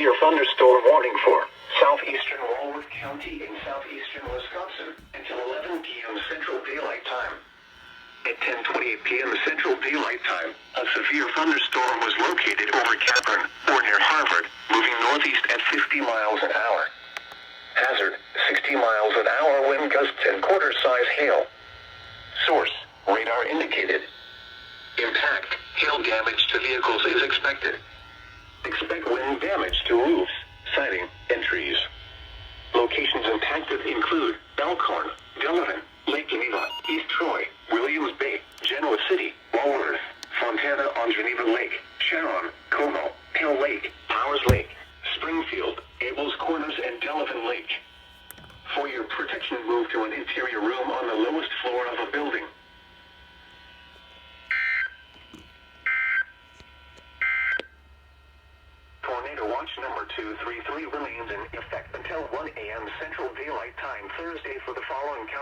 severe thunderstorm warning for southeastern Walworth County in southeastern Wisconsin until 11 p.m. Central Daylight Time. At 10:28 p.m. Central Daylight Time, a severe thunderstorm was located over Capron, or near Harvard, moving northeast at 50 miles an hour. Hazard, 60 miles an hour wind gusts and quarter-size hail. Source, radar indicated. Impact, hail damage to vehicles is expected. Expect wind damage to roofs, siding, and trees. Locations impacted include Elkhorn, Delavan, Lake Geneva, East Troy, Williams Bay, Genoa City, Walworth, Fontana on Geneva Lake, Sharon, Como, Hill Lake, Powers Lake, Springfield, Abels Corners, and Delavan Lake. For your protection, move to an interior room on the lowest floor of a building. Tornado watch number 233 remains in effect until 1 a.m. Central Daylight Time Thursday for the following county.